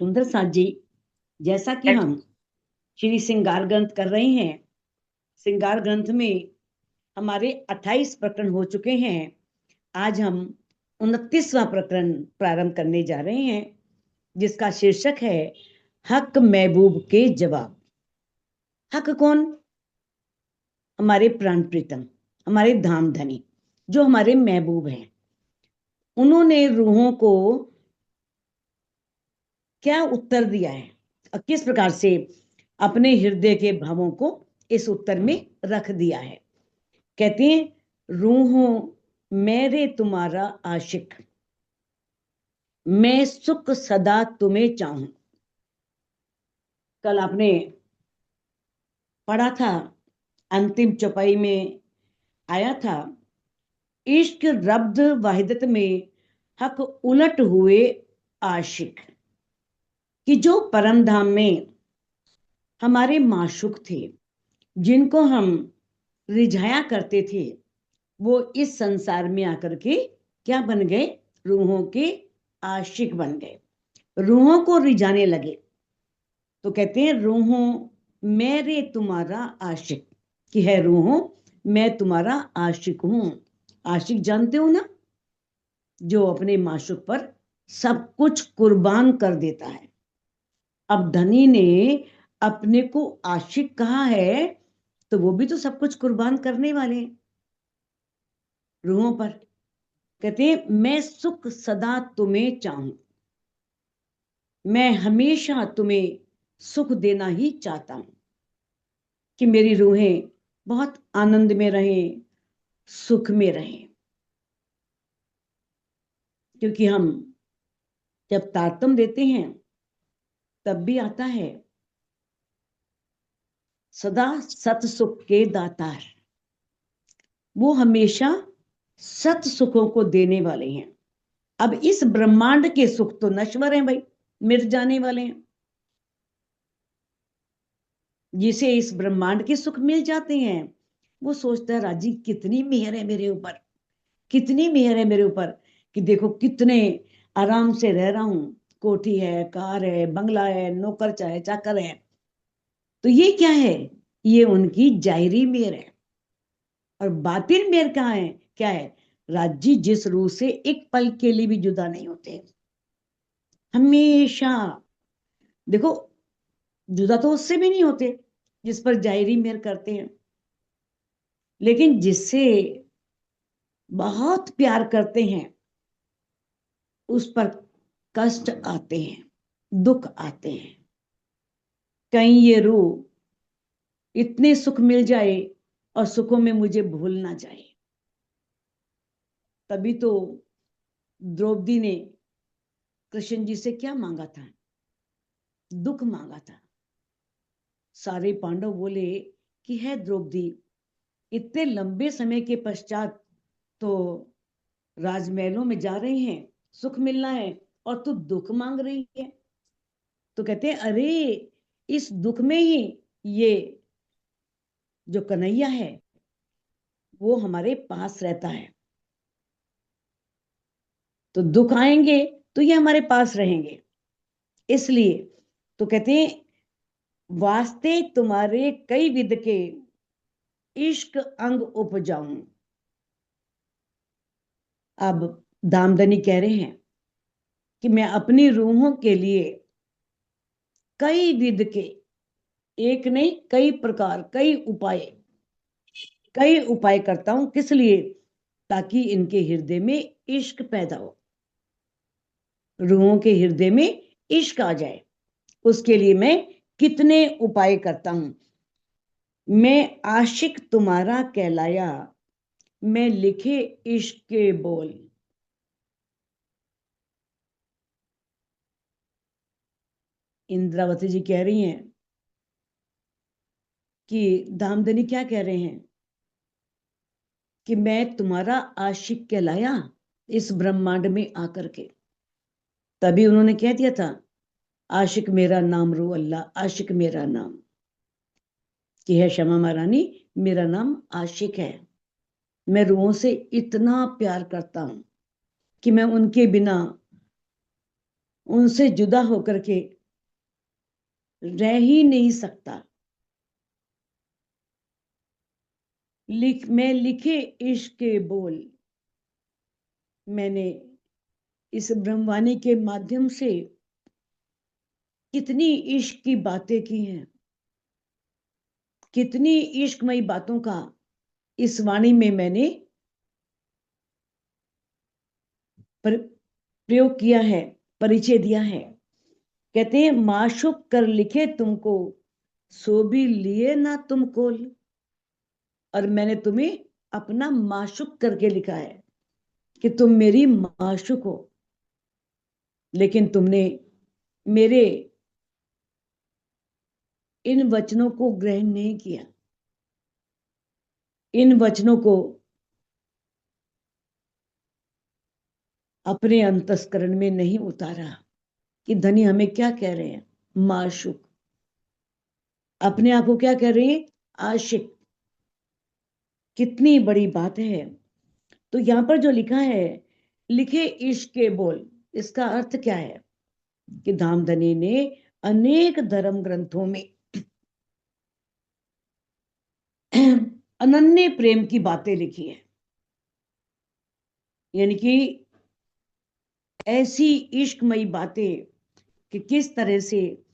सुंदर साथ जी, जैसा कि हम श्री श्रृंगार ग्रंथ कर रहे हैं, श्रृंगार ग्रंथ में हमारे 28 प्रकरण हो चुके हैं। आज हम 29वां प्रकरण प्रारंभ करने जा रहे हैं, जिसका शीर्षक है हक महबूब के जवाब। हक कौन? हमारे प्राण प्रीतम, हमारे धाम धनी, जो हमारे महबूब हैं। उन्होंने रूहों को क्या उत्तर दिया है और किस प्रकार से अपने हृदय के भावों को इस उत्तर में रख दिया है। कहते हैं, रूहों मेरे तुम्हारा आशिक, मैं सुख सदा तुम्हें चाहूं। कल आपने पढ़ा था, अंतिम चौपाई में आया था, इश्क रब्द वाहिदत में हक उलट हुए आशिक, कि जो परम धाम में हमारे माशूक थे, जिनको हम रिझाया करते थे, वो इस संसार में आकर के क्या बन गए? रूहों के आशिक बन गए, रूहों को रिझाने लगे। तो कहते हैं, रूहों मेरे तुम्हारा आशिक, कि है रूहों मैं तुम्हारा आशिक हूं। आशिक जानते हो ना, जो अपने माशूक पर सब कुछ कुर्बान कर देता है। अब धनी ने अपने को आशिक कहा है, तो वो भी तो सब कुछ कुर्बान करने वाले हैं रूहों पर। कहते हैं, मैं सुख सदा तुम्हें चाहूं, मैं हमेशा तुम्हें सुख देना ही चाहता हूं, कि मेरी रूहें बहुत आनंद में रहें, सुख में रहें। क्योंकि हम जब तारतम देते हैं, तब भी आता है, सदा सत सुख के दातार, वो हमेशा सत सुखों को देने वाले हैं। अब इस ब्रह्मांड के सुख तो नश्वर हैं भाई, मिट जाने वाले हैं। जिसे इस ब्रह्मांड के सुख मिल जाते हैं, वो सोचता है, राजी कितनी मेहर है मेरे ऊपर, कितनी मेहर है मेरे ऊपर, कि देखो कितने आराम से रह रहा हूं, कोठी है, कार है, बंगला है, नौकर चाहे चाकर है। तो ये क्या है? ये उनकी जाहिरी मेहर है। और बातिन मेहर कहाँ है? क्या है? राजी जिस रूह से एक पल के लिए भी जुदा नहीं होते, हमेशा। देखो, जुदा तो उससे भी नहीं होते जिस पर जाहिरी मेहर करते हैं, लेकिन जिससे बहुत प्यार करते हैं, उस पर कष्ट आते हैं, दुख आते हैं। कहीं ये रूह इतने सुख मिल जाए और सुखों में मुझे भूल ना जाए। तभी तो द्रौपदी ने कृष्ण जी से क्या मांगा था? दुख मांगा था। सारे पांडव बोले कि है द्रौपदी, इतने लंबे समय के पश्चात तो राजमहलों में जा रहे हैं, सुख मिलना है, और तू दुख मांग रही है। तो कहते हैं, अरे इस दुख में ही ये जो कन्हैया है, वो हमारे पास रहता है। तो दुख आएंगे तो ये हमारे पास रहेंगे। इसलिए तो कहते हैं, वास्ते तुम्हारे कई विध के इश्क अंग उपजाऊं। अब दामदनी कह रहे हैं कि मैं अपनी रूहों के लिए कई विध के, एक नहीं कई प्रकार, कई उपाय करता हूं। किस लिए? ताकि इनके हृदय में इश्क पैदा हो, रूहों के हृदय में इश्क आ जाए। उसके लिए मैं कितने उपाय करता हूं। मैं आशिक तुम्हारा कहलाया, मैं लिखे इश्क के बोल। इंद्रावती जी कह रही हैं कि दामदनी क्या कह रहे हैं, कि मैं तुम्हारा आशिक कहलाया इस ब्रह्मांड में आकर के। तभी उन्होंने कह दिया था, आशिक मेरा नाम रू अल्लाह, आशिक मेरा नाम, कि है क्षमा महारानी, मेरा नाम आशिक है। मैं रूहों से इतना प्यार करता हूं कि मैं उनके बिना उनसे जुदा होकर के रह ही नहीं सकता। मैं लिखे इश्क के बोल, मैंने इस ब्रह्मवाणी के माध्यम से कितनी इश्क की बातें की हैं, कितनी इश्कमयी बातों का इस वाणी में मैंने प्रयोग किया है, परिचय दिया है। कहते हैं माशुक कर लिखे तुमको, सो भी लिए ना तुम कोल। और मैंने तुम्हें अपना माशुक करके लिखा है कि तुम मेरी माशुक हो, लेकिन तुमने मेरे इन वचनों को ग्रहण नहीं किया, इन वचनों को अपने अंतस्करण में नहीं उतारा कि धनी हमें क्या कह रहे हैं, माशुक। अपने आप को क्या कह रहे हैं, आशिक। कितनी बड़ी बात है। तो यहां पर जो लिखा है लिखे इश्क के बोल, इसका अर्थ क्या है कि धामधनी ने अनेक धर्म ग्रंथों में अनन्य प्रेम की बातें लिखी है, यानी कि ऐसी इश्कमयी बातें कि किस तरह से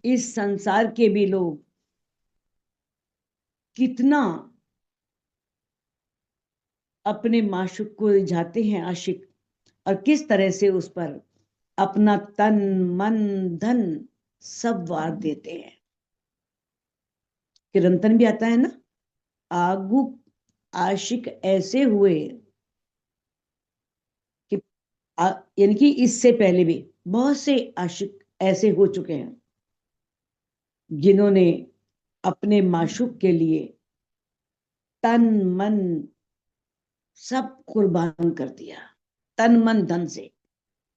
इस संसार के भी लोग कितना अपने माशुक को रिझाते हैं, आशिक, और किस तरह से उस पर अपना तन मन धन सब वार देते हैं। कीर्तन भी आता है ना, आगू आशिक ऐसे हुए कि यानी कि इससे पहले भी बहुत से आशिक ऐसे हो चुके हैं जिन्होंने अपने माशुक के लिए तन मन सब कुर्बान कर दिया, तन मन धन से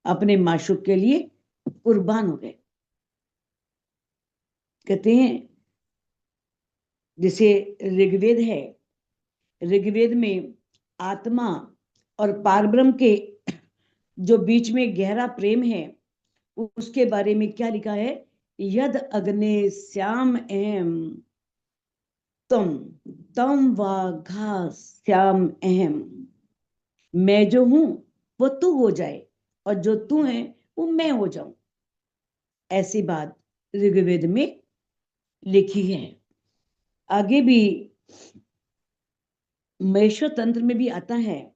अपने माशुक के लिए कुर्बान हो गए। कहते हैं जैसे ऋग्वेद है, ऋग्वेद में आत्मा और पारब्रह्म के जो बीच में गहरा प्रेम है उसके बारे में क्या लिखा है, यद अग्ने श्याम एम तुम तम वाघा श्याम अहम। मैं जो हूं वो तू हो जाए और जो तू है वो मैं हो जाऊं, ऐसी बात ऋग्वेद में लिखी है। आगे भी महेश्वर तंत्र में भी आता है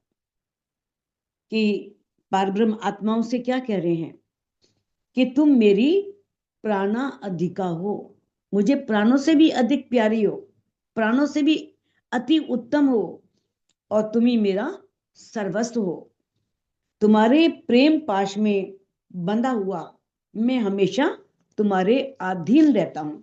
कि पारब्रह्म आत्माओं से क्या कह रहे हैं कि तुम मेरी प्राणा अधिका हो, मुझे प्राणों से भी अधिक प्यारी हो, प्राणों से भी अति उत्तम हो, और तुम ही मेरा सर्वस्व हो। तुम्हारे प्रेम पाश में बंधा हुआ मैं हमेशा तुम्हारे अधीन रहता हूं।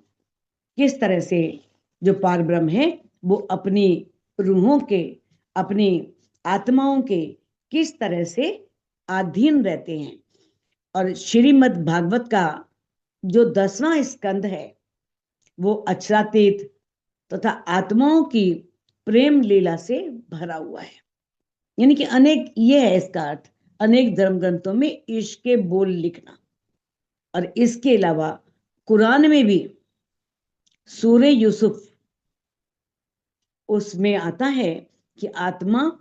किस तरह से जो पार ब्रह्म है वो अपनी रूहों के, अपनी आत्माओं के किस तरह से अधीन रहते हैं। और श्रीमद् भागवत का जो 10वां स्कंद है वो अक्षरातीत तथा आत्माओं की प्रेम लीला से भरा हुआ है। यानी कि अनेक, ये है इसका अर्थ, अनेक धर्म ग्रंथों में इश्क के बोल लिखना। और इसके अलावा कुरान में भी सूरे यूसुफ, उसमें आता है कि आत्मा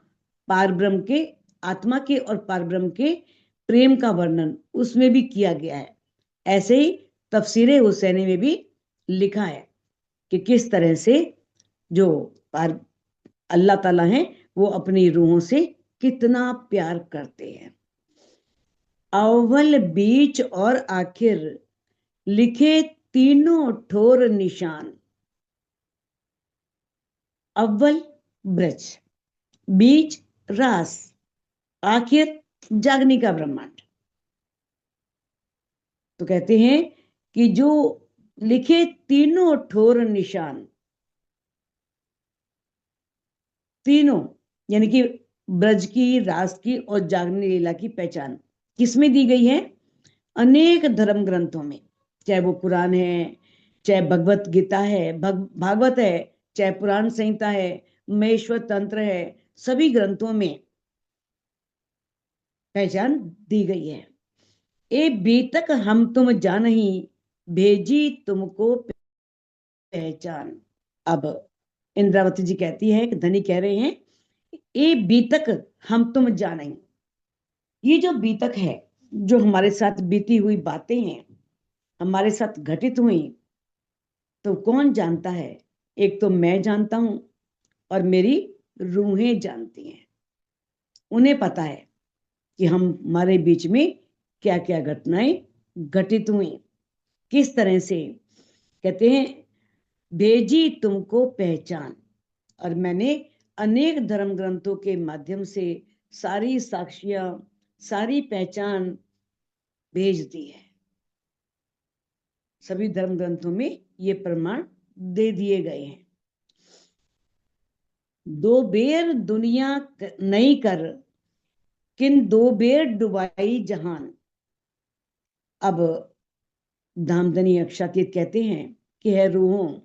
के और पारब्रह्म के प्रेम का वर्णन उसमें भी किया गया है। ऐसे ही तफसीरे हुसैनी में भी लिखा है कि किस तरह से जो अल्लाह ताला हैं वो अपनी रूहों से कितना प्यार करते हैं। अव्वल बीच और आखिर लिखे तीनों ठोर निशान। अव्वल ब्रज, बीच रास, आखिर जागनी का ब्रह्मांड। तो कहते हैं कि जो लिखे तीनों ठोर निशान, तीनों यानी कि ब्रज की, रास की और जागनी लीला की पहचान किसमें दी गई है, अनेक धर्म ग्रंथों में, चाहे वो पुराण है, चाहे भगवत गीता है, भागवत है, चाहे पुराण संहिता है, महेश्वर तंत्र है, सभी ग्रंथों में पहचान दी गई है। ए बीतक हम तुम जानही, भेजी तुमको पहचान। अब इंद्रावती जी कहती है कि धनी कह रहे हैं, ए बीतक हम तुम जानही। ये जो बीतक है, जो हमारे साथ बीती हुई बातें हैं, हमारे साथ घटित हुई, तो कौन जानता है? एक तो मैं जानता हूं और मेरी रूहें जानती हैं। उन्हें पता है कि हमारे बीच में क्या क्या घटनाएं घटित हुई, किस तरह से। कहते हैं भेजी तुमको पहचान, और मैंने अनेक धर्म ग्रंथों के माध्यम से सारी साक्ष्यां, सारी पहचान भेज दी है। सभी धर्म ग्रंथों में ये प्रमाण दे दिए गए हैं। दो बेर दुनिया नहीं कर, किन दो बेर डुबाई जहान। अब धामधनी अक्षातीत कहते हैं कि है रूहों,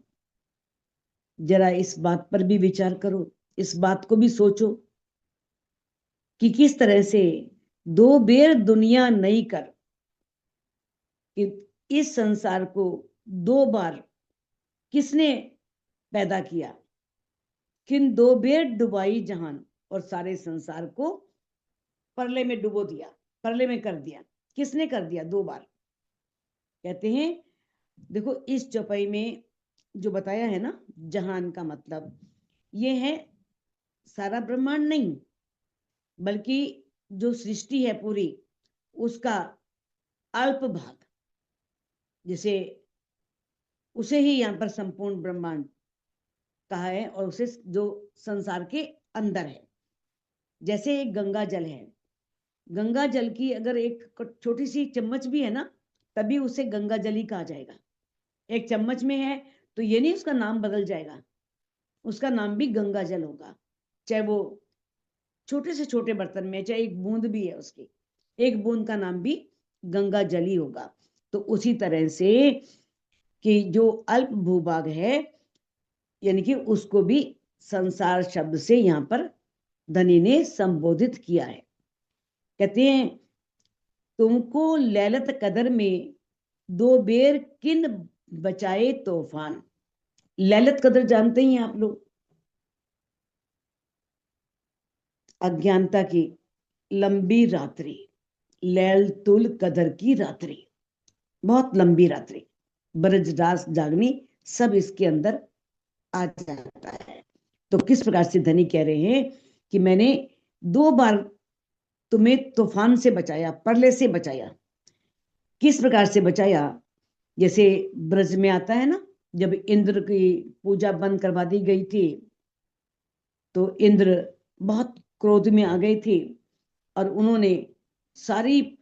जरा इस बात पर भी विचार करो, इस बात को भी सोचो कि किस तरह से दो बेर दुनिया नहीं कर, कि इस संसार को दो बार किसने पैदा किया। किन दो बेर डुबाई जहान, और सारे संसार को परले में डुबो दिया, परले में कर दिया। किसने कर दिया? दो बार। कहते हैं देखो, इस चौपाई में जो बताया है ना, जहान का मतलब ये है सारा ब्रह्मांड नहीं, बल्कि जो सृष्टि है पूरी, उसका अल्प भाग, जिसे उसे ही यहाँ पर संपूर्ण ब्रह्मांड कहा है, और उसे जो संसार के अंदर है। जैसे एक गंगा जल है, गंगा जल की अगर एक छोटी सी चम्मच भी है ना, तभी उसे गंगा जल ही कहा जाएगा। एक चम्मच में है तो ये नहीं उसका नाम बदल जाएगा, उसका नाम भी गंगा जल होगा। चाहे वो छोटे से छोटे बर्तन में, चाहे एक बूंद भी है उसकी, एक बूंद का नाम भी गंगा जल ही होगा। तो उसी तरह से कि जो अल्प भूभाग है, यानी कि उसको भी संसार शब्द से यहाँ पर धनी ने संबोधित किया है। कहते हैं तुमको लैलत कदर में दो बेर किन बचाए तूफान। लैलत कदर जानते ही आप लोग, अज्ञानता की लंबी रात्रि, लैलतुल कदर की रात्रि, बहुत लंबी रात्रि, ब्रज रास जागनी, सब इसके अंदर आ जाता है। तो किस प्रकार से धनी कह रहे हैं कि मैंने दो बार तुम्हें तूफान से बचाया, प्रलय से बचाया। किस प्रकार से बचाया? जैसे ब्रज में आता है ना, जब इंद्र की पूजा बंद करवा दी गई थी, तो इंद्र बहुत क्रोध में आ गए थे, और उन्होंने सारी,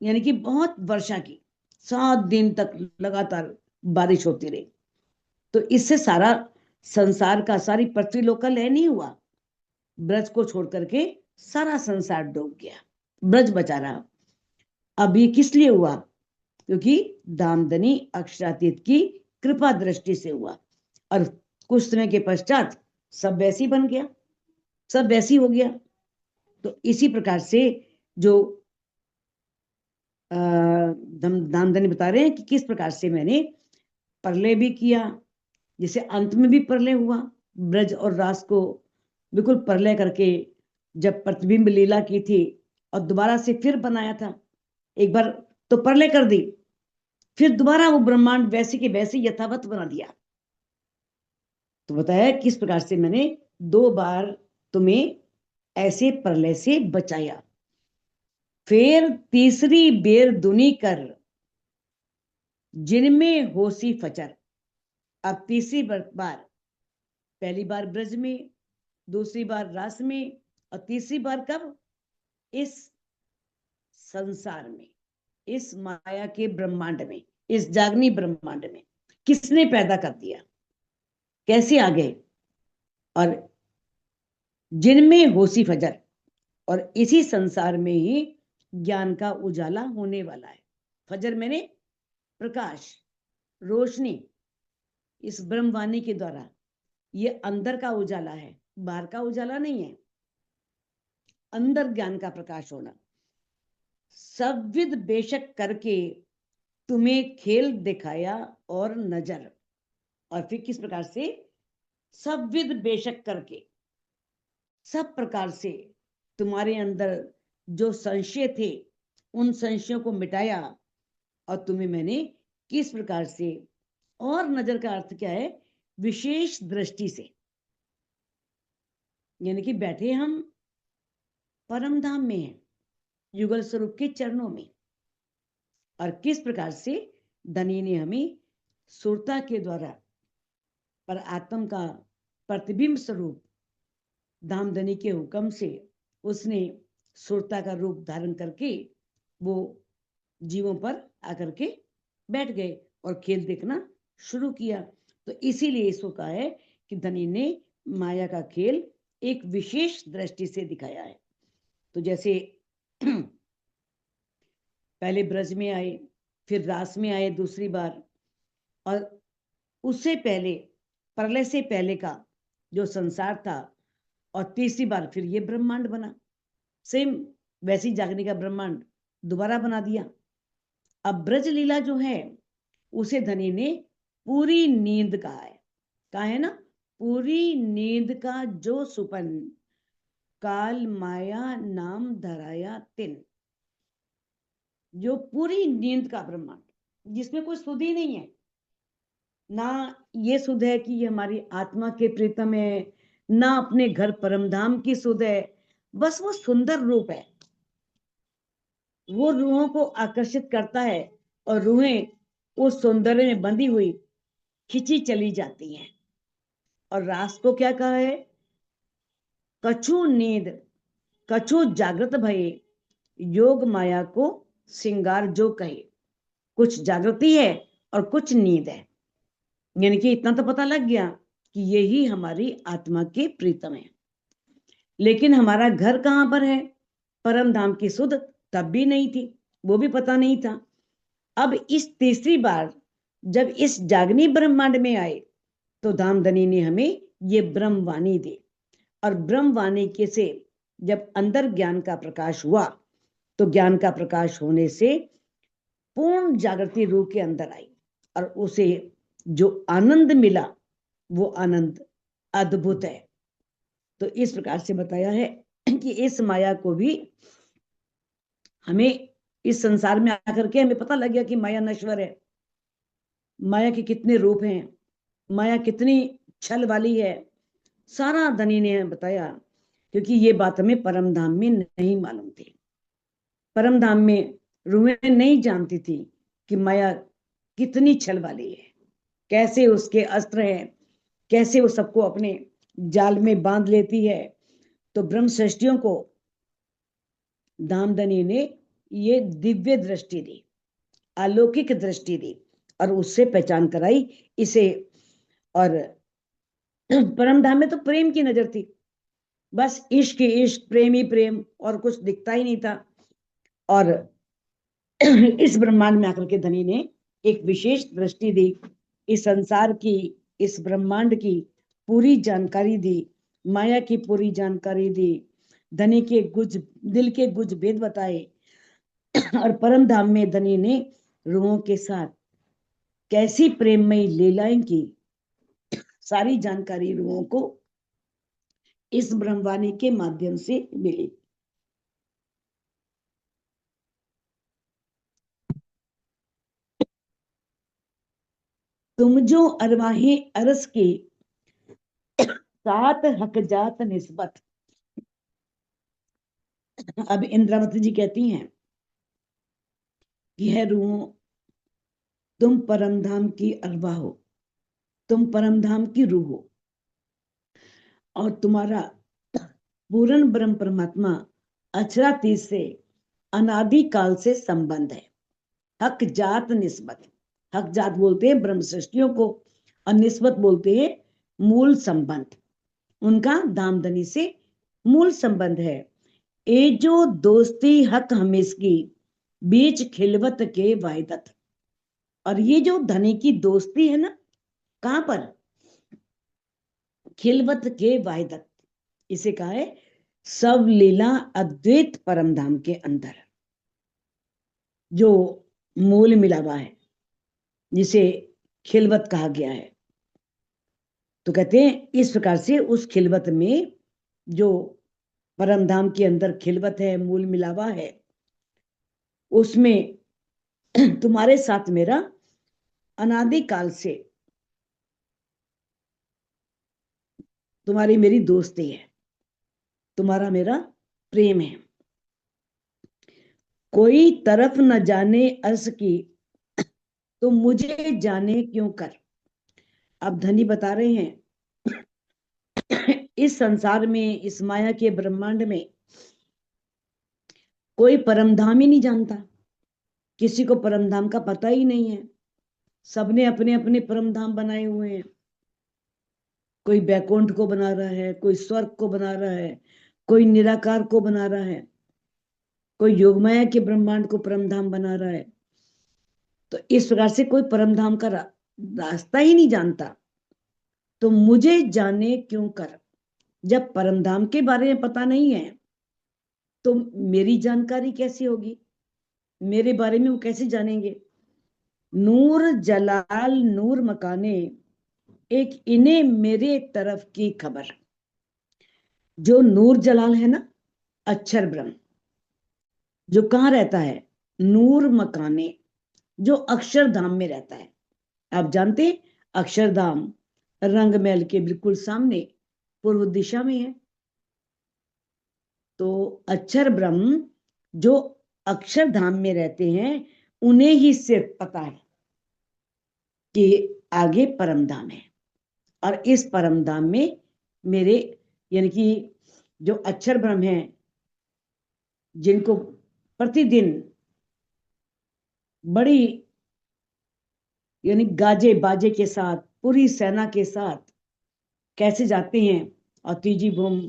यानी कि बहुत वर्षा की, 7 दिन तक लगातार बारिश होती रही। तो इससे सारा संसार का, सारी पृथ्वी लोक का लय नहीं हुआ, ब्रज को छोड़ करके सारा संसार डूब गया, ब्रज बचा रहा। अब ये किस लिए हुआ? क्योंकि दामदनी अक्षरातीत की कृपा दृष्टि से हुआ, और कुछ समय के पश्चात सब वैसी बन गया, सब वैसी हो गया। तो इसी प्रकार से जो दामदनी बता रहे हैं कि किस प्रकार से मैंने प्रलय भी किया, जैसे अंत में भी प्रलय हुआ, ब्रज और रास को बिल्कुल प्रलय करके जब प्रतिबिंब लीला की थी और दोबारा से फिर बनाया था। एक बार तो प्रलय कर दी, फिर दोबारा वो ब्रह्मांड वैसे के वैसे यथावत बना दिया। तो बताया किस प्रकार से मैंने दो बार तुम्हें ऐसे प्रलय से बचाया। फिर तीसरी बेर दुनी कर, जिनमें होसी फचर। अब तीसरी बार, पहली बार ब्रज में, दूसरी बार रास में, और तीसरी बार कब? इस संसार में, इस माया के ब्रह्मांड में, इस जागनी ब्रह्मांड में किसने पैदा कर दिया, कैसे आ गए? और जिनमें होसी फजर, और इसी संसार में ही ज्ञान का उजाला होने वाला है। फजर मैंने प्रकाश, रोशनी, इस ब्रह्मवाणी के द्वारा। ये अंदर का उजाला है, बाहर का उजाला नहीं है, अंदर ज्ञान का प्रकाश होना। सविद बेशक करके तुम्हें खेल दिखाया और नजर। और फिर किस प्रकार से? सविद बेशक करके, सब प्रकार से तुम्हारे अंदर जो संशय थे उन संशयों को मिटाया, और तुम्हें मैंने किस प्रकार से, और नजर का अर्थ क्या है? विशेष दृष्टि से, यानी कि बैठे हम परम धाम में हैं, युगल स्वरूप के चरणों में, और किस प्रकार से धनी ने हमें सुरता के द्वारा पर आत्म का प्रतिबिंब स्वरूप धामधनी के हुक्म से उसने सुरता का रूप धारण करके वो जीवों पर आकर के बैठ गए और खेल देखना शुरू किया। तो इसीलिए इसको कहा है कि धनी ने माया का खेल एक विशेष दृष्टि से दिखाया है। तो जैसे पहले ब्रज में आए, फिर रास में आए दूसरी बार, और उससे पहले प्रलय से पहले का जो संसार था, और तीसरी बार फिर ये ब्रह्मांड बना, सेम वैसी जागने का ब्रह्मांड दोबारा बना दिया। अब ब्रज लीला जो है उसे धनी ने पूरी नींद कहा है ना, पूरी नींद का जो सुपन काल माया नाम धराया तिन, जो पूरी नींद का ब्रह्मांड जिसमें कोई सुध ही नहीं है, ना ये सुध है कि ये हमारी आत्मा के प्रीतम है, ना अपने घर परमधाम की सुध है, बस वो सुंदर रूप है, वो रूहों को आकर्षित करता है, और रूहें उस सौंदर्य में बंधी हुई खिंची चली जाती हैं। और रास को क्या कहा है? कछु नींद कछु जागृत भये, योग माया को सिंगार जो कहे। कुछ जागृति है और कुछ नींद है, यानी कि इतना तो पता लग गया कि यही हमारी आत्मा के प्रीतम है। लेकिन हमारा घर कहां पर है? परम धाम की सुध तब भी नहीं थी, वो भी पता नहीं था। अब इस तीसरी बार जब इस जागनी ब्रह्मांड में आए तो धामधनी ने हमें ये ब्रह्मवाणी दी, और ब्रह्मवाणी के से जब अंदर ज्ञान का प्रकाश हुआ तो ज्ञान का प्रकाश होने से पूर्ण जागृति रूह के अंदर आई, और उसे जो आनंद मिला वो आनंद अद्भुत है। तो इस प्रकार से बताया है कि इस माया को भी हमें इस संसार में आकर के हमें पता लग गया कि माया नश्वर है, माया के कितने रूप हैं, माया कितनी छल वाली है, सारा धनी ने बताया, क्योंकि ये बात हमें परम धाम में नहीं मालूम थी। परम धाम में रूहें नहीं जानती थी कि माया कितनी छल वाली है, कैसे उसके अस्त्र हैं, कैसे वो सबको अपने जाल में बांध लेती है। तो ब्रह्म सृष्टियों को धामधनी ने ये दिव्य दृष्टि दी, अलौकिक दृष्टि दी, और उससे पहचान कराई इसे। और परम धाम में तो प्रेम की नजर थी, बस इश्क इश्क, प्रेम ही प्रेम, और कुछ दिखता ही नहीं था। और इस ब्रह्मांड में आकर के धनी ने एक विशेष दृष्टि दी, इस संसार की, इस ब्रह्मांड की पूरी जानकारी दी, माया की पूरी जानकारी दी, धनी के गुज दिल के गुज भेद बताए, और परम धाम में धनी ने रूहों के साथ कैसी प्रेममयी लीलाएं की, सारी जानकारी रूहों को इस ब्रह्मवाणी के माध्यम से मिली। तुम जो अरवाहे अरस की सात हकजात निस्बत। अब इंद्रावती जी कहती हैं कि है रूहों, तुम परमधाम की अरवा हो, तुम परमधाम की रूह हो, और तुम्हारा पूर्ण ब्रह्म परमात्मा अक्षरातीत से अनादि काल से संबंध है। हक जात निस्बत, हक जात बोलते हैं ब्रह्म सृष्टियों को, और निस्बत बोलते हैं मूल संबंध, उनका धामधनी से मूल संबंध है। ए जो दोस्ती हक हमेश की बीच खिलवत के वायदत। और ये जो धनी की दोस्ती है ना, कहां पर? खिलवत के वायदत, इसे कहा है सब लीला अद्वैत परमधाम के अंदर। जो मूल मिलावा है, जिसे खिलवत कहा गया है। तो कहते हैं इस प्रकार से उस खिलवत में, जो परम धाम के अंदर खिलवत है, मूल मिलावा है, उसमें तुम्हारे साथ मेरा अनादिकाल से तुम्हारी मेरी दोस्ती है, तुम्हारा मेरा प्रेम है। कोई तरफ न जाने अर्श की, तो मुझे जाने क्यों कर। अब धनी बता रहे हैं इस संसार में, इस माया के ब्रह्मांड में कोई परमधाम ही नहीं जानता, किसी को परमधाम का पता ही नहीं है। सबने अपने अपने परमधाम बनाए हुए हैं। कोई बैकुंठ को बना रहा है, कोई स्वर्ग को बना रहा है, कोई निराकार को बना रहा है, कोई योगमाया के ब्रह्मांड को परमधाम बना रहा है। तो इस प्रकार से कोई परमधाम का रास्ता ही नहीं जानता, तो मुझे जाने क्यों कर। जब परमधाम के बारे में पता नहीं है, तो मेरी जानकारी कैसी होगी, मेरे बारे में वो कैसे जानेंगे। नूर जलाल नूर मकाने, एक इन्हें मेरे तरफ की खबर। जो नूर जलाल है ना, अक्षर ब्रह्म, जो कहाँ रहता है, नूर मकाने, जो अक्षरधाम में रहता है। आप जानते हैं अक्षरधाम रंग महल के बिल्कुल सामने पूर्व दिशा में है। तो अक्षर ब्रह्म जो अक्षरधाम में रहते हैं, उन्हें ही सिर्फ पता है कि आगे परमधाम है। और इस परमधाम में मेरे, यानी कि जो अक्षर ब्रह्म है, जिनको प्रतिदिन बड़ी, यानी गाजे बाजे के साथ, पूरी सेना के साथ कैसे जाते हैं, और तीजी भूम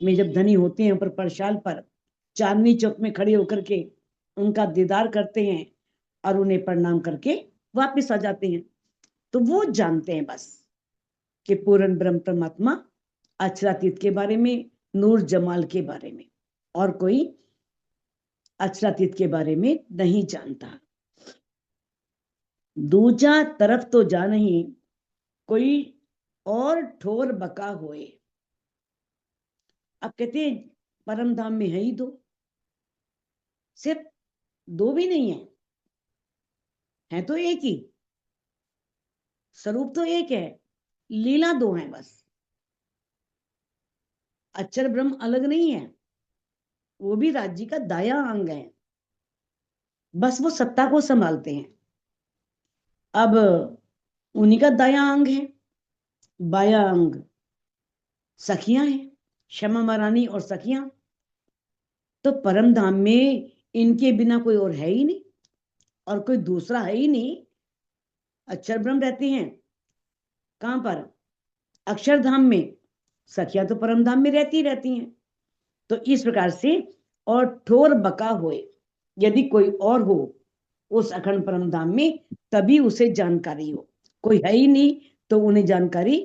में जब धनी होते हैं ऊपर परशाल पर, चांदनी चौक में खड़े होकर के उनका दीदार करते हैं और उन्हें प्रणाम करके वापस आ जाते हैं। तो वो जानते हैं बस कि पूर्ण ब्रह्म परमात्मा अक्षरातीत के बारे में, नूर जमाल के बारे में, और कोई अक्षरातीत के बारे में नहीं जानता। दूजा तरफ तो जा नहीं, कोई और ठोर बका होए। अब कहते हैं परम धाम में है ही दो, सिर्फ दो भी नहीं है तो एक ही। स्वरूप तो एक है, लीला दो है बस। अक्षर ब्रह्म अलग नहीं है, वो भी राज्य का दाया अंग है, बस वो सत्ता को संभालते हैं। अब उन्हीं का दाया अंग है, बाया अंग सखियां हैं, क्षमा महारानी और सखियां। तो परम धाम में इनके बिना कोई और है ही नहीं, और कोई दूसरा है ही नहीं। अक्षर ब्रह्म रहते हैं कहां पर, अक्षरधाम में। सखियां तो परम धाम में रहती हैं। तो इस प्रकार से, और ठोर बका होए, यदि कोई और हो उस अखंड परम धाम में, तभी उसे जानकारी हो। कोई है ही नहीं तो उन्हें जानकारी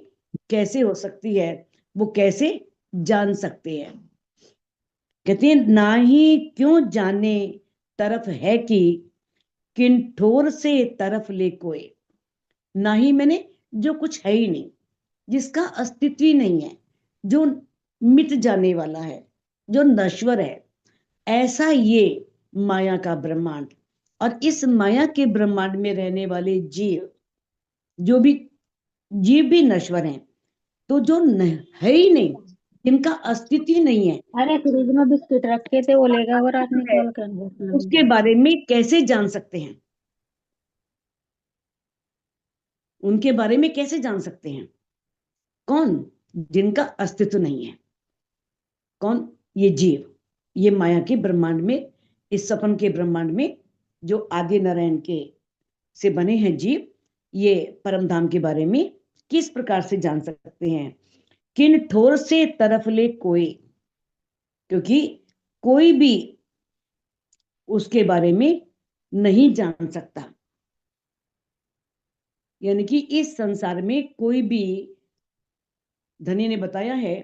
कैसे हो सकती है, वो कैसे जान सकते हैं। कहते हैं ना ही क्यों जाने तरफ है कि, किन ठोर से तरफ ले कोई। ना ही मैंने, जो कुछ है ही नहीं, जिसका अस्तित्व ही नहीं है, जो मिट जाने वाला है, जो नश्वर है, ऐसा ये माया का ब्रह्मांड। और इस माया के ब्रह्मांड में रहने वाले जीव, जो भी जीव भी नश्वर हैं। तो जो है ही नहीं, जिनका अस्तित्व ही नहीं है, अरे फ्रिज में बिस्किट रखे थे, वो लेगा और रात है, निकाल कर भूख लगी। उसके बारे में कैसे जान सकते हैं, उनके बारे में कैसे जान सकते हैं। कौन, जिनका अस्तित्व नहीं है। कौन, ये जीव, ये माया के ब्रह्मांड में, इस सपन के ब्रह्मांड में जो आदि नारायण के से बने हैं जीव, ये परम धाम के बारे में किस प्रकार से जान सकते हैं। किन ठोर से तरफ ले कोई, क्योंकि कोई भी उसके बारे में नहीं जान सकता। यानी कि इस संसार में कोई भी, धनी ने बताया है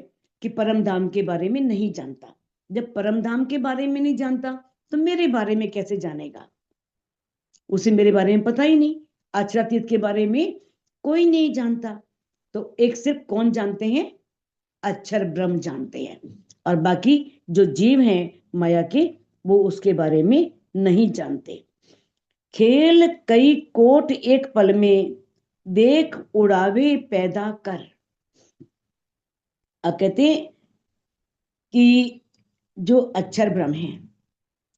कि परम धाम के बारे में नहीं जानता। जब परम धाम के बारे में नहीं जानता, तो मेरे बारे में कैसे जानेगा। उसे मेरे बारे में पता ही नहीं, अक्षरातीत के बारे में कोई नहीं जानता। तो एक सिर्फ कौन जानते हैं? अक्षर ब्रह्म जानते हैं, और बाकी जो जीव हैं माया के, वो उसके बारे में नहीं जानते। खेल कई कोट एक पल में, देख उड़ावे पैदा कर। अब कहते हैं कि जो अक्षर ब्रह्म है,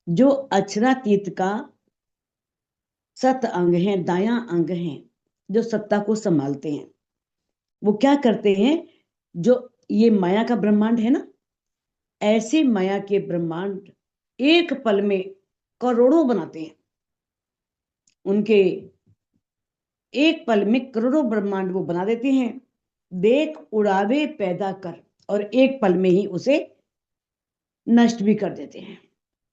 जो अक्षरातीत का सत अंग है, दायां अंग है, जो सत्ता को संभालते हैं, वो क्या करते हैं? जो ये माया का ब्रह्मांड है ना, ऐसे माया के ब्रह्मांड एक पल में करोड़ों बनाते हैं। उनके एक पल में करोड़ों ब्रह्मांड वो बना देते हैं। देख उड़ावे पैदा कर, और एक पल में ही उसे नष्ट भी कर देते हैं।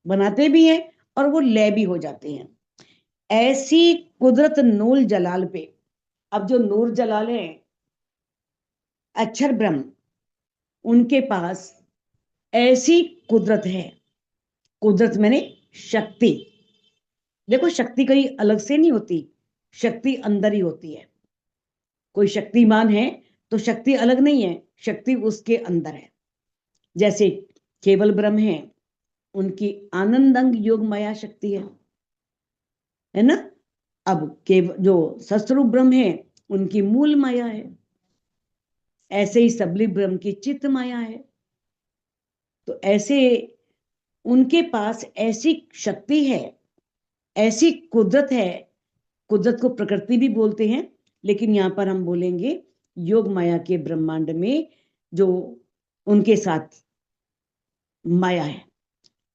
बनाते भी हैं और वो लय भी हो जाते हैं। ऐसी कुदरत नूर जलाल पे। अब जो नूर जलाल है, अक्षर ब्रह्म, उनके पास ऐसी कुदरत है। कुदरत मैंने शक्ति। देखो, शक्ति कहीं अलग से नहीं होती, शक्ति अंदर ही होती है। कोई शक्तिमान है तो शक्ति अलग नहीं है, शक्ति उसके अंदर है। जैसे केवल ब्रह्म है, उनकी आनंद अंग योग माया शक्ति है ना। अब जो सस्वरूप ब्रह्म है, उनकी मूल माया है। ऐसे ही सबली ब्रह्म की चित्त माया है। तो ऐसे उनके पास ऐसी शक्ति है, ऐसी कुदरत है। कुदरत को प्रकृति भी बोलते हैं, लेकिन यहां पर हम बोलेंगे योग माया के ब्रह्मांड में जो उनके साथ माया है,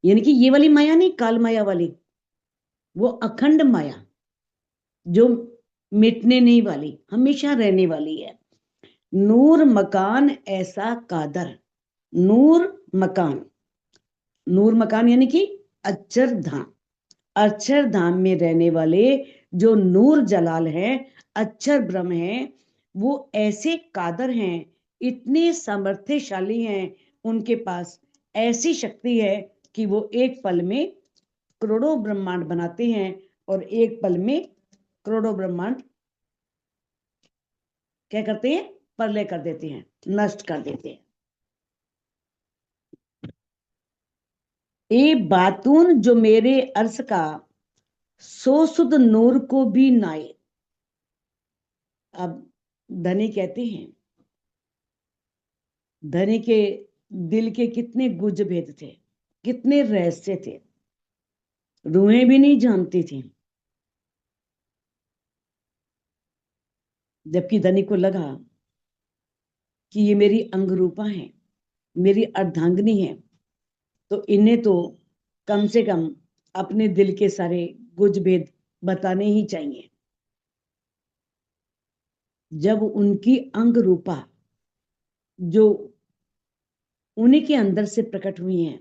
यानी कि ये वाली माया नहीं, काल माया वाली, वो अखंड माया जो मिटने नहीं वाली, हमेशा रहने वाली है। नूर मकान ऐसा कादर। नूर मकान, नूर मकान यानी कि अक्षरधाम। अक्षरधाम में रहने वाले जो नूर जलाल है, अक्षर ब्रह्म है, वो ऐसे कादर हैं, इतने सामर्थ्यशाली हैं। उनके पास ऐसी शक्ति है कि वो एक पल में करोड़ों ब्रह्मांड बनाते हैं, और एक पल में करोड़ों ब्रह्मांड क्या करते हैं? प्रलय कर देते हैं, नष्ट कर देते हैं। ए बातून जो मेरे अर्श का, सो सुध नूर को भी नाए। अब धनी कहते हैं, धनी के दिल के कितने गुज भेद थे, कितने रहस्य थे, रूहें भी नहीं जानती थी। जबकि धनी को लगा कि ये मेरी अंगरूपा है, मेरी अर्धांगिनी है, तो इन्हें तो कम से कम अपने दिल के सारे गुज भेद बताने ही चाहिए। जब उनकी अंग रूपा जो उन्हीं के अंदर से प्रकट हुई हैं,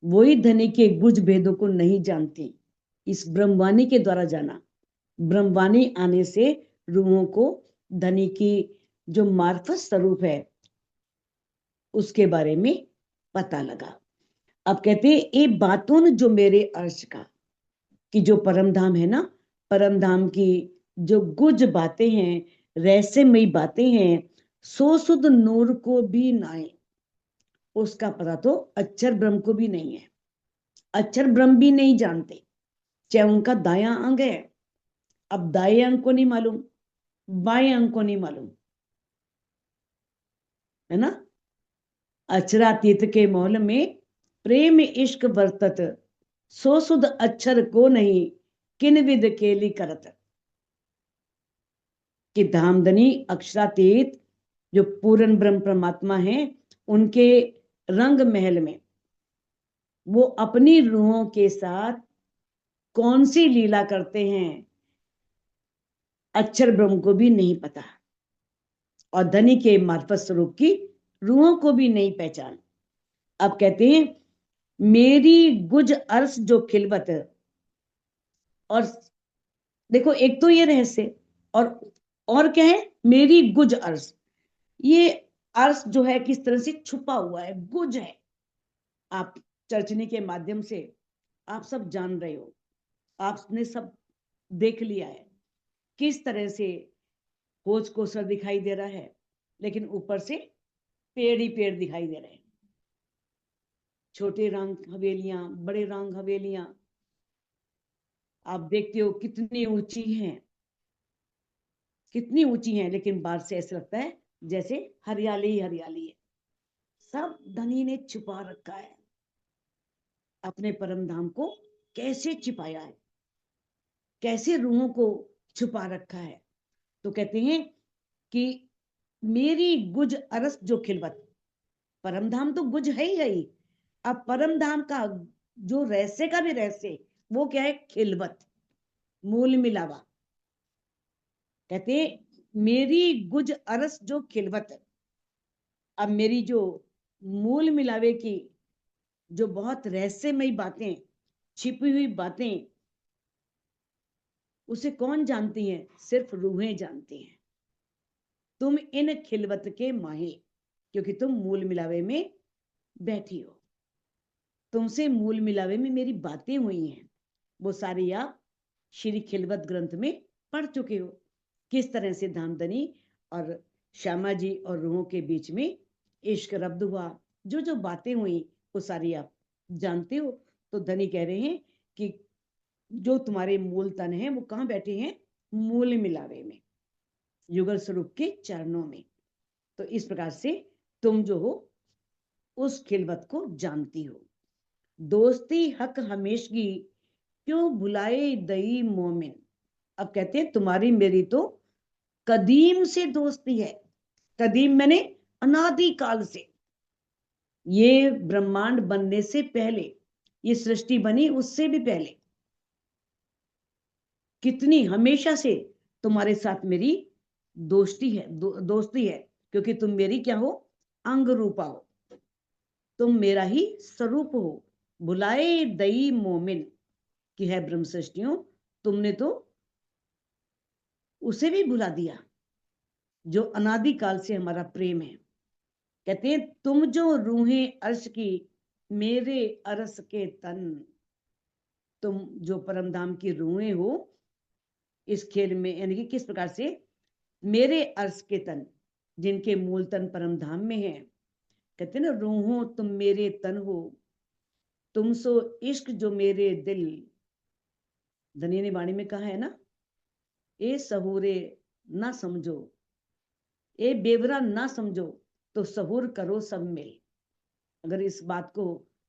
वही धनी के गुज भेदों को नहीं जानती, इस ब्रह्मवाणी के द्वारा जाना। ब्रह्मवाणी आने से रूहों को धनी की जो मार्फत स्वरूप है उसके बारे में पता लगा। अब कहते हैं, ये बातों जो मेरे अर्श का, कि जो परम धाम है ना, परम धाम की जो गुज बातें हैं, रहस्यमयी बातें हैं, सो सुध नूर को भी नाए। उसका पता तो अक्षर ब्रह्म को भी नहीं है, अक्षर ब्रह्म भी नहीं जानते, चाहे उनका दायां अंग है। अब दाएं अंग को नहीं मालूम, बाएं अंग को नहीं मालूम, है ना। अक्षरातीत के मोल में प्रेम इश्क बरतत, सो सुध अक्षर को नहीं, किन विद केली करत। कि धामधनी अक्षरातीत जो पूर्ण ब्रह्म परमात्मा है, उनके रंग महल में वो अपनी रूहों के साथ कौन सी लीला करते हैं, अक्षर ब्रह्म को भी नहीं पता, और धनी के मार्फत स्वरूप की रूहों को भी नहीं पहचान। अब कहते हैं, मेरी गुज अर्श जो खिलवत। और देखो, एक तो ये रहस्य, और क्या है? मेरी गुज अर्श। ये अर्श जो है किस तरह से छुपा हुआ है, गुज है। आप चर्चनी के माध्यम से आप सब जान रहे हो, आपने सब देख लिया है किस तरह से होज कोसर दिखाई दे रहा है, लेकिन ऊपर से पेड़ ही पेड़ दिखाई दे रहे हैं। छोटे रंग हवेलियां, बड़े रंग हवेलियां, आप देखते हो कितनी ऊंची हैं, कितनी ऊंची हैं, लेकिन बाहर से ऐसा लगता है जैसे हरियाली ही हरियाली है। सब धनी ने छुपा रखा है, अपने परम धाम को कैसे छिपाया है, कैसे रूहों को छुपा रखा है। तो कहते हैं कि मेरी गुज अरस जो खिलवत, परम धाम तो गुज है ही। अब परम धाम का जो रहस्य का भी रहस्य, वो क्या है? खिलवत, मूल मिलावा। कहते मेरी गुज अरस जो खिलवत, अब मेरी जो मूल मिलावे की जो बहुत रहस्यमयी बातें, छिपी हुई बातें, उसे कौन जानती है? सिर्फ रूहें जानती हैं। तुम इन खिलवत के माहे, क्योंकि तुम मूल मिलावे में बैठी हो, तुमसे मूल मिलावे में मेरी बातें हुई हैं, वो सारी आप श्री खिलवत ग्रंथ में पढ़ चुके हो। किस तरह से धामधनी और श्यामा जी और रूहों के बीच में इश्क रब्द हुआ, जो जो बातें हुई वो सारी आप जानते हो। तो धनी कह रहे हैं कि जो तुम्हारे मूल तन है वो कहाँ बैठे हैं? मूल मिलावे में, युगल स्वरूप के चरणों में। तो इस प्रकार से तुम जो हो उस खिलवत को जानती हो। दोस्ती हक हमेशगी क्यों भुलाए दई मोमिन। अब कहते हैं तुम्हारी मेरी तो कदीम से दोस्ती है। कदीम मैंने अनादि काल से, ये ब्रह्मांड बनने से पहले, ये सृष्टि बनी उससे भी पहले, कितनी हमेशा से तुम्हारे साथ मेरी दोस्ती है, दोस्ती है, क्योंकि तुम मेरी क्या हो? अंग रूपा हो, तुम मेरा ही स्वरूप हो। भुलाए दई मोमिन कि है ब्रह्म सृष्टियों, तुमने तो उसे भी भुला दिया जो अनादि काल से हमारा प्रेम है। कहते हैं तुम जो रूहें अर्श की मेरे अरस के तन, तुम जो परम धाम की रूहें हो इस खेल में, यानी कि किस प्रकार से? मेरे अर्श के तन, जिनके मूल तन परम धाम में है। कहते ना रूहों तुम मेरे तन हो, तुम सो इश्क जो मेरे दिल। धनी ने वाणी में कहा है ना, ए सहूरे ना समझो, ए बेवरा ना समझो, तो सहूर करो सब मिल। अगर इस बात को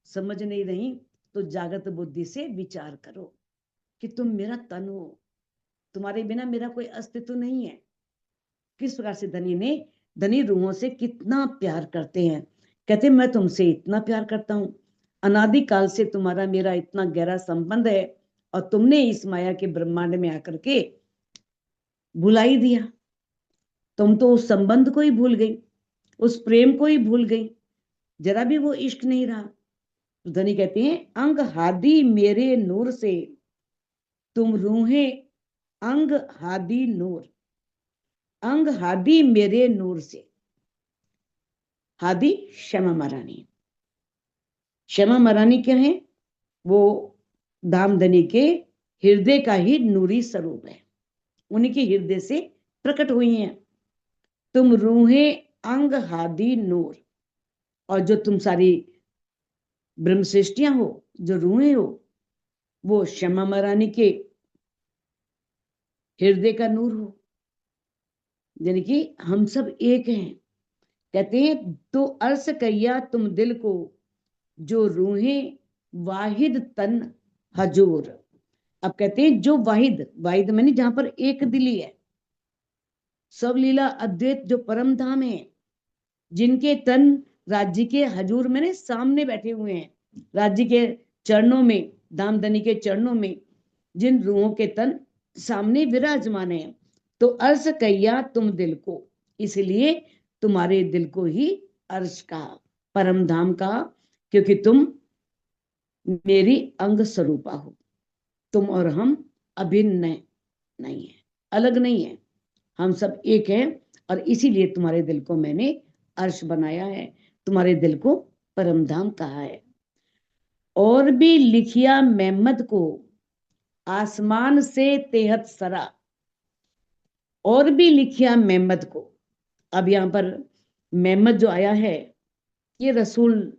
समझ नहीं रही तो जागृत बुद्धि से विचार करो कि तुम मेरा तन हो, तुम्हारे बिना मेरा कोई अस्तित्व नहीं है। किस प्रकार से धनी रूहों से कितना प्यार करते हैं। कहते मैं तुमसे इतना प्यार करता हूं, अनादि काल से तुम्हारा मेरा इतना गहरा संबंध है, और तुमने इस माया के ब्रह्मांड में आकर के भुला ही दिया। तुम तो उस संबंध को ही भूल गई, उस प्रेम को ही भूल गई, जरा भी वो इश्क नहीं रहा। तो धनी कहते हैं अंग हादी मेरे नूर से, तुम रूहें अंग हादी नूर, अंग हादी मेरे नूर से। हादी श्यामा महारानी, श्यामा महारानी क्या है? वो धामधनी के हृदय का ही नूरी स्वरूप है, उन्हीं के हृदय से प्रकट हुई हैं। तुम रूहें अंग हादी नूर, और जो तुम सारी ब्रह्म सृष्टियां हो, जो रूहें हो, वो श्यामा महारानी के हृदय का नूर हो, यानी कि हम सब एक हैं। कहते हैं तो अर्श कैया तुम दिल को, जो रूहें वाहिद तन हजूर। अब कहते हैं जो वाहिद, वाहिद मैंने जहां पर एक दिली है, सब लीला अद्वैत जो परम धाम है, जिनके तन राज्य के हजूर मैंने सामने बैठे हुए हैं, राज्य के चरणों में, धामधनी के चरणों में जिन रूहों के तन सामने विराजमान है। तो अर्श कैया तुम दिल को, इसलिए तुम्हारे दिल को ही अर्श कहा, परम धाम कहा, क्योंकि तुम मेरी अंग स्वरूपा हो। तुम और हम अभिन्न नहीं है, अलग नहीं है, हम सब एक हैं। और इसीलिए तुम्हारे दिल को मैंने अर्श बनाया है, तुम्हारे दिल को परम धाम कहा है। और भी लिखिया मेहमद को आसमान से तेहत सरा, और भी लिखिया मेहमद को। अब यहाँ पर मेहमद जो आया है ये रसूल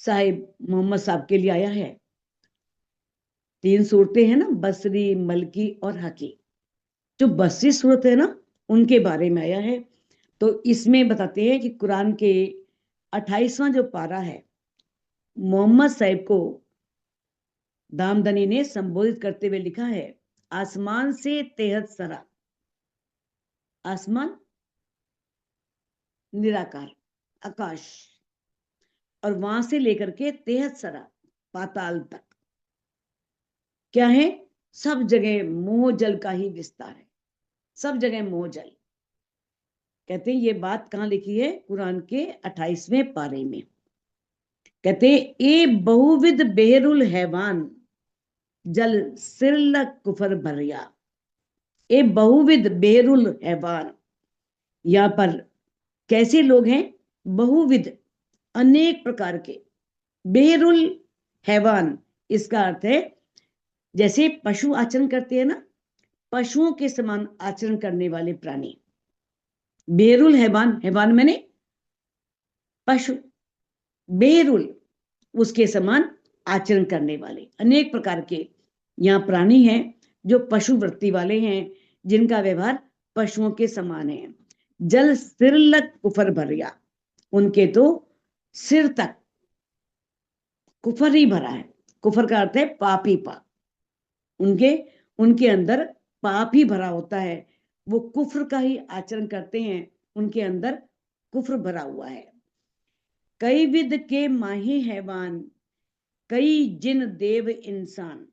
साहिब मोहम्मद साहब के लिए आया है। 3 सूरतें हैं ना, बसरी, मलकी और हकी। जो बसरी सूरत है ना उनके बारे में आया है। तो इसमें बताते हैं कि कुरान के 28वां जो पारा है, मोहम्मद साहिब को दामदनी ने संबोधित करते हुए लिखा है, आसमान से तेहत सरा, आसमान निराकार आकाश, और वहां से लेकर के तेहत सरा पाताल तक क्या है, सब जगह मोह जल का ही विस्तार है, सब जगह मोह जल। कहते हैं ये बात कहाँ लिखी है, कुरान के 28वें पारे में। कहते हैं ए बहुविध बेहरुल हैवान जल सिरल कुफर भरिया। ए बहुविध बेहरुल हैवान, यहाँ पर कैसे लोग हैं, बहुविध अनेक प्रकार के, बेहरुल हैवान इसका अर्थ है जैसे पशु आचरण करते हैं ना, पशुओं के समान आचरण करने वाले प्राणी। बेहरुल हैवान, हैवान मैंने पशु, बेहरुल उसके समान आचरण करने वाले अनेक प्रकार के यहाँ प्राणी हैं जो पशु वृत्ति वाले हैं, जिनका व्यवहार पशुओं के समान है। जल सिरलक कुफर भरिया, उनके तो सिर तक कुफर ही भरा है। कुफर का अर्थ है पाप ही पाप, उनके अंदर पाप ही भरा होता है, वो कुफ्र का ही आचरण करते हैं, उनके अंदर कुफ्र भरा हुआ है। कई विध के माही हैवान, कई जिन देव इंसान।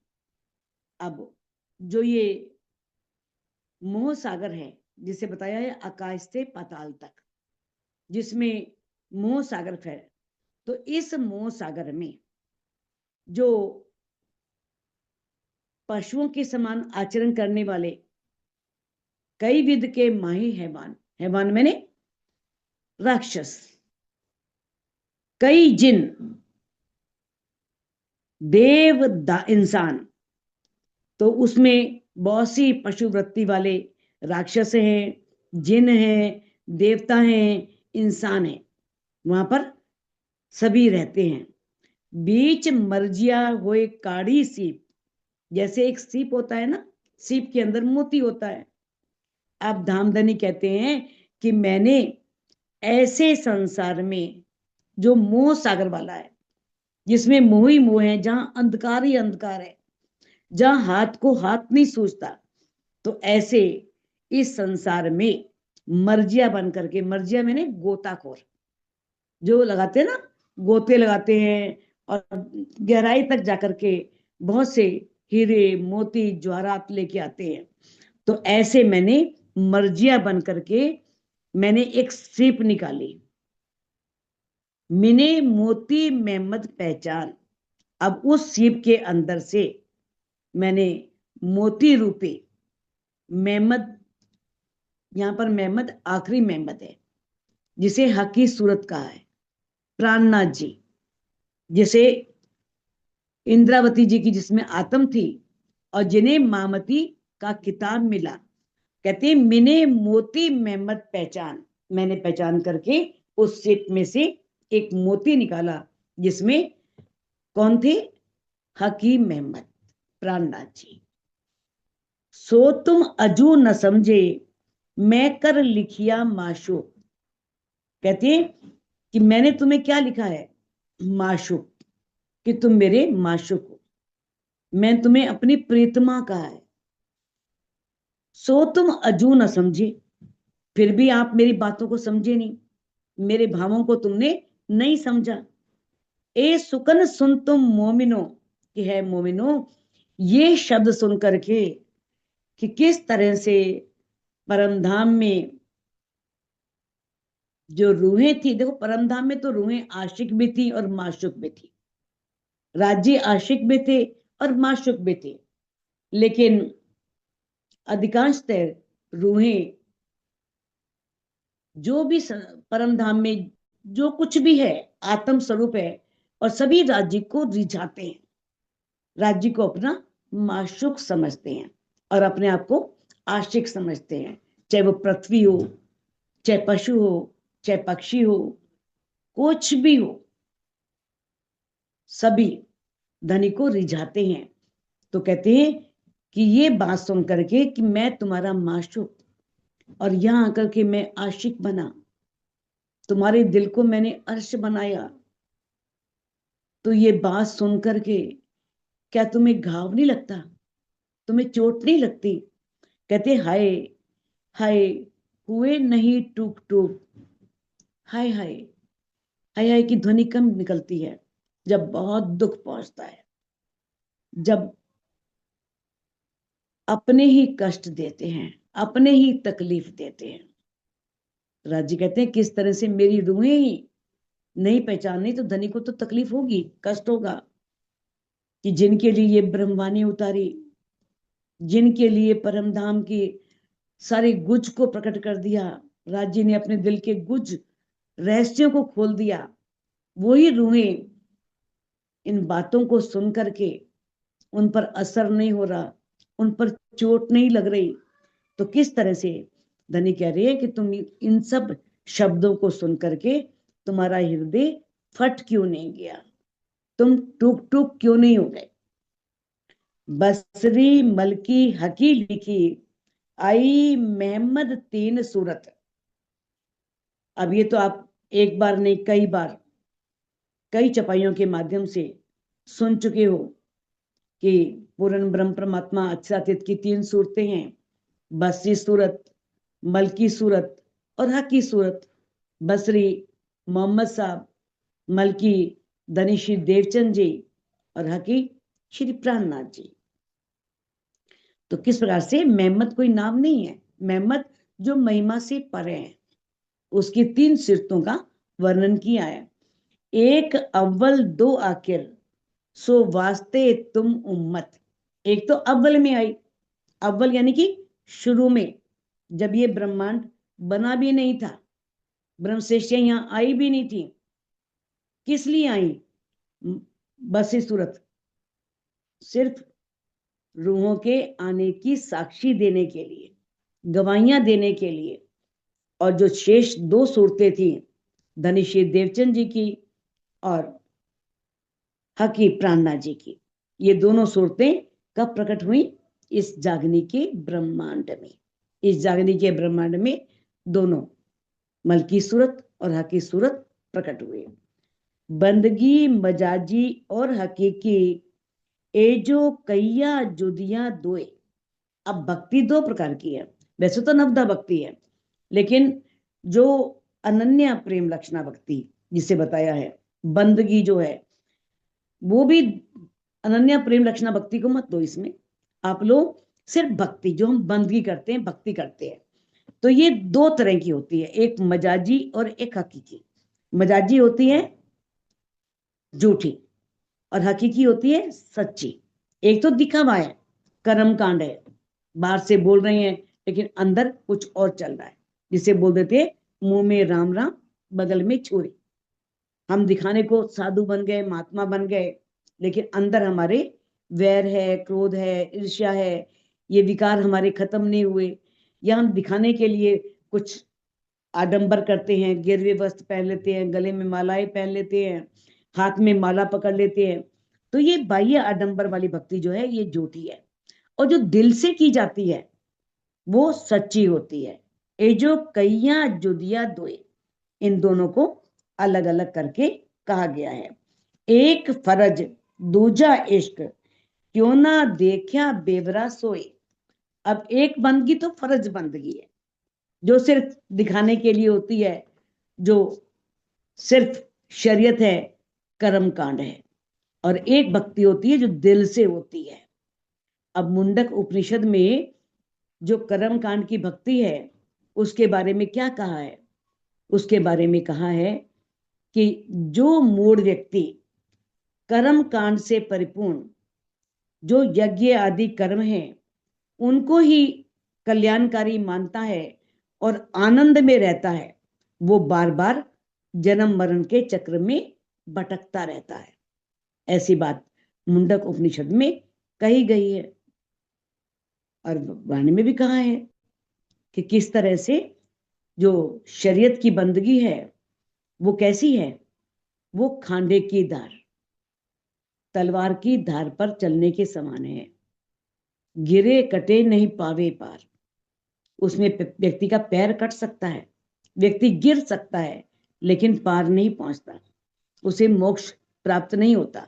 अब जो ये मोह सागर है जिसे बताया है आकाश से पाताल तक, जिसमें मोह सागर फैल, तो इस मोह सागर में जो पशुओं के समान आचरण करने वाले कई विध के माही हैवान, हैवान मैंने राक्षस, कई जिन देव इंसान, तो उसमें बहुत सी पशु वृत्ति वाले राक्षस हैं, जिन हैं, देवता हैं, इंसान हैं, वहां पर सभी रहते हैं। बीच मर्जिया हुए काड़ी सीप, जैसे एक सीप होता है ना, सीप के अंदर मोती होता है। अब धामधनी कहते हैं कि मैंने ऐसे संसार में जो मोह सागर वाला है, जिसमें मोह ही मोह है, जहां अंधकार ही अंधकार है, जहां हाथ को हाथ नहीं सूझता, तो ऐसे इस संसार में मर्जिया बन करके, मर्जिया मैंने गोताखोर, जो लगाते हैं ना, गोते लगाते हैं और गहराई तक जाकर के बहुत से हीरे मोती जवाहरात लेके आते हैं, तो ऐसे मैंने मर्जिया बन करके मैंने एक सीप निकाली, मिने मोती मेहमद पहचान। अब उस सीप के अंदर से मैंने मोती रूपी मेहमद, यहां पर मेहमद आखिरी मेहमद है, जिसे हकी सूरत कहा है, प्राणनाथ जी, जिसे इंद्रावती जी की जिसमें आत्म थी और जिन्हें मामती का किताब मिला। कहते मिने मोती मेहमद पहचान, मैंने पहचान करके उस सीप में से एक मोती निकाला, जिसमें कौन थे, हकीम मेहमद प्राणनाथ जी। सो तुम अजू न समझे, मैं कर लिखिया माशूक। कहते हैं कि मैंने तुम्हें क्या लिखा है, माशूक, कि तुम मेरे माशूक हो, मैं तुम्हें अपनी प्रीतमा कहा है। सो तुम अजू न समझे, फिर भी आप मेरी बातों को समझे नहीं, मेरे भावों को तुमने नहीं समझा। ए सुकन सुन तुम मोमिनो, कि है मोमिनो, ये शब्द सुन करके कि किस तरह से परमधाम में जो रूहें थी, देखो परमधाम में तो रूहें आशिक भी थी और माशुक भी थी, राज्य आशिक भी थे और माशुक भी थे, लेकिन अधिकांशतः रूहें जो भी परमधाम में जो कुछ भी है आत्म स्वरूप है, और सभी राज्य को रिझाते हैं, राज्य को अपना माशूक समझते हैं और अपने आप को आशिक समझते हैं, चाहे वो पृथ्वी हो, चाहे पशु हो, चाहे पक्षी हो, कुछ भी हो, सभी धनी को रिझाते हैं। तो कहते हैं कि ये बात सुन करके कि मैं तुम्हारा माशूक और यहां आकर के मैं आशिक बना, तुम्हारे दिल को मैंने अर्श बनाया, तो ये बात सुन करके क्या तुम्हें घाव नहीं लगता, तुम्हें चोट नहीं लगती? कहते हाय हाय हुए नहीं टूक टूक, हाय हाय, हाय हाय की ध्वनि कम निकलती है जब बहुत दुख पहुंचता है, जब अपने ही कष्ट देते हैं, अपने ही तकलीफ देते हैं। राजी कहते हैं किस तरह से मेरी रूहें ही नहीं पहचानी तो धनी को तो तकलीफ होगी, कष्ट होगा, कि जिनके लिए ये ब्रह्मवाणी उतारी, जिनके लिए परम धाम की सारी गुज को प्रकट कर दिया, राज्य ने अपने दिल के गुज रहस्यों को खोल दिया, वही रूहें इन बातों को सुन करके उन पर असर नहीं हो रहा, उन पर चोट नहीं लग रही, तो किस तरह से धनी कह रही है कि तुम इन सब शब्दों को सुन करके तुम्हारा हृदय फट क्यों नहीं गया, तुम टूक टूक क्यों नहीं हो गए? बसरी मलकी हकी लिखी आई मोहम्मद तीन सूरत। अब ये तो आप एक बार नहीं कई बार कई चपाइयों के माध्यम से सुन चुके हो कि पूर्ण ब्रह्म परमात्मा अक्षरातीत की तीन सूरतें हैं, बसरी सूरत, मलकी सूरत और हकी सूरत। बसरी मोहम्मद साहब, मलकी धनीश्री देवचंद जी और हकी श्री प्राणनाथ जी। तो किस प्रकार से मेहमत कोई नाम नहीं है, मेहमत जो महिमा से परे है, उसकी तीन सिरतों का वर्णन किया है। एक अव्वल दो आखिर सो वास्ते तुम उम्मत। एक तो अव्वल में आई, अव्वल यानी कि शुरू में, जब ये ब्रह्मांड बना भी नहीं था, ब्रह्मश्रेष्ठियां यहां आई भी नहीं थी, किस लिए आई? बसी सूरत सिर्फ रूहों के आने की साक्षी देने के लिए, गवाहियां देने के लिए। और जो शेष दो सूरतें थी, धनीश्री देवचंद जी की और हकी प्राणनाथ जी की, ये दोनों सूरतें कब प्रकट हुई? इस जागनी के ब्रह्मांड में। इस जागनी के ब्रह्मांड में दोनों मलकी सूरत और हकी सूरत प्रकट हुए। बंदगी मजाजी और हकीकी ए जो कैया जुदियां दोए। अब भक्ति दो प्रकार की है, वैसे तो नवदा भक्ति है, लेकिन जो अनन्या प्रेम लक्षणा भक्ति जिसे बताया है, बंदगी जो है वो भी अनन्या प्रेम लक्षणा भक्ति को मत दो इसमें, आप लोग सिर्फ भक्ति, जो हम बंदगी करते हैं, भक्ति करते हैं, तो ये दो तरह की होती है, एक मजाजी और एक हकीकी। मजाजी होती है झूठी और हकीकी होती है सच्ची। एक तो दिखावा है, कर्म कांड है, बाहर से बोल रहे हैं लेकिन अंदर कुछ और चल रहा है, जिसे बोल देते हैं मुंह में राम राम बगल में छुरी। हम दिखाने को साधु बन गए, महात्मा बन गए, लेकिन अंदर हमारे वैर है, क्रोध है, ईर्ष्या है, ये विकार हमारे खत्म नहीं हुए, या हम दिखाने के लिए कुछ आडंबर करते हैं, गिरवे वस्त्र पहन लेते हैं, गले में मालाएं पहन लेते हैं, हाथ में माला पकड़ लेते हैं, तो ये बाह्य आडंबर वाली भक्ति जो है ये झूठी है। और जो दिल से की जाती है वो सच्ची होती है। ये जो कैया जुदिया दोए, इन दोनों को अलग अलग करके कहा गया है। एक फरज दूजा इश्क, क्यों ना देखा बेवरा सोए। अब एक बंदगी तो फर्ज बंदगी है जो सिर्फ दिखाने के लिए होती है, जो सिर्फ शरीयत है, कर्म कांड है, और एक भक्ति होती है जो दिल से होती है। अब मुंडक उपनिषद में जो कर्म कांड की भक्ति है उसके बारे में क्या कहा है? उसके बारे में कहा है कि जो मूढ़ व्यक्ति कर्म कांड से परिपूर्ण जो यज्ञ आदि कर्म हैं उनको ही कल्याणकारी मानता है और आनंद में रहता है, वो बार बार जन्म मरण के चक्र में भटकता रहता है। ऐसी बात मुंडक उपनिषद में कही गई है और वाणी में भी कहा है कि किस तरह से जो शरीयत की बंदगी है वो कैसी है, वो खांडे की धार, तलवार की धार पर चलने के समान है। गिरे कटे नहीं पावे पार। उसमें व्यक्ति का पैर कट सकता है, व्यक्ति गिर सकता है, लेकिन पार नहीं पहुंचता, उसे मोक्ष प्राप्त नहीं होता।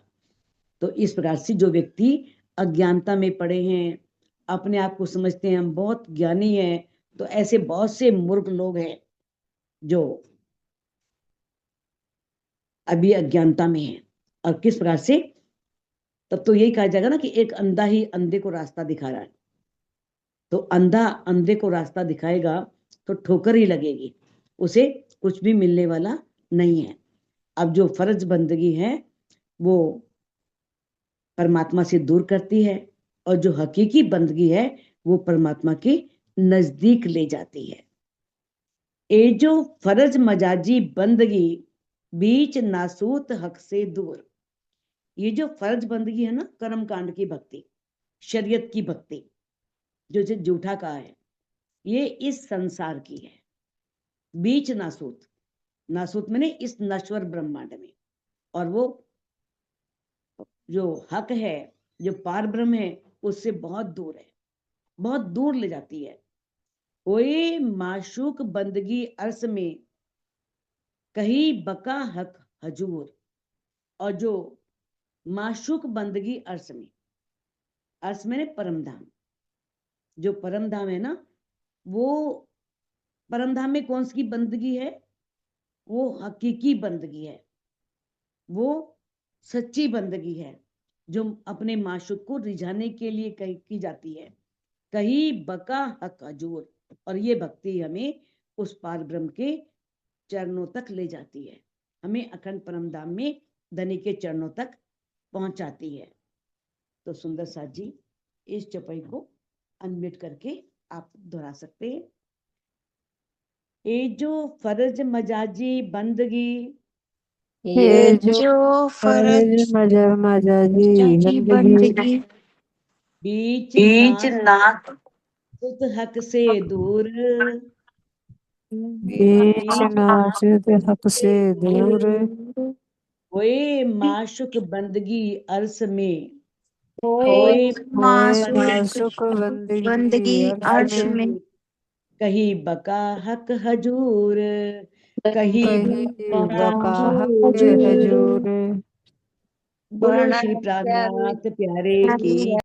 तो इस प्रकार से जो व्यक्ति अज्ञानता में पड़े हैं, अपने आप को समझते हैं हम बहुत ज्ञानी हैं, तो ऐसे बहुत से मूर्ख लोग हैं जो अभी अज्ञानता में हैं। और किस प्रकार से, तब तो यही कहा जाएगा ना कि एक अंधा ही अंधे को रास्ता दिखा रहा है। तो अंधा अंधे को रास्ता दिखाएगा तो ठोकर ही लगेगी, उसे कुछ भी मिलने वाला नहीं है। अब जो फर्ज बंदगी है वो परमात्मा से दूर करती है, और जो हकीकी बंदगी है वो परमात्मा के नजदीक ले जाती है। ये जो फर्ज मजाजी बंदगी बीच नासूत हक से दूर, ये जो फर्ज बंदगी है ना, कर्म कांड की भक्ति, शरीयत की भक्ति, जो झूठा कहा है, ये इस संसार की है। बीच नासूत, नासूत मैंने इस नश्वर ब्रह्मांड में, और वो जो हक है, जो पार ब्रह्म है, उससे बहुत दूर है, बहुत दूर ले जाती है। ओए माशूक बंदगी अर्श में कहीं बका हक हजूर। और जो माशूक बंदगी अर्श में, अर्श में परम धाम, जो परम धाम है ना, वो परम धाम में कौन सी बंदगी है, वो हकीकी बंदगी है, वो सच्ची बंदगी है, जो अपने माशूक को रिझाने के लिए की जाती है। कहीं बका हक हजूर, और ये भक्ति हमें उस पार ब्रह्म के चरणों तक ले जाती है, हमें अखंड परम धाम में धनी के चरणों तक पहुंचाती है। तो सुंदर साथ जी इस चौपाई को अनम्यूट करके आप दोहरा सकते हैं। ये जो फर्ज मजाजी बंदगी, ये जो फर्ज मजाजी बंदगी बीच ना सुत हक से दूर, बीच नाचुत हक से दूर, होए माशुक बंदगी अर्श में, होए माशूक बंदगी अर्श में, कहीं बका हक हजूर, कहीं कहीं बका हक हजूर। हजूर। बोलो श्री प्राणनाथ प्यारे की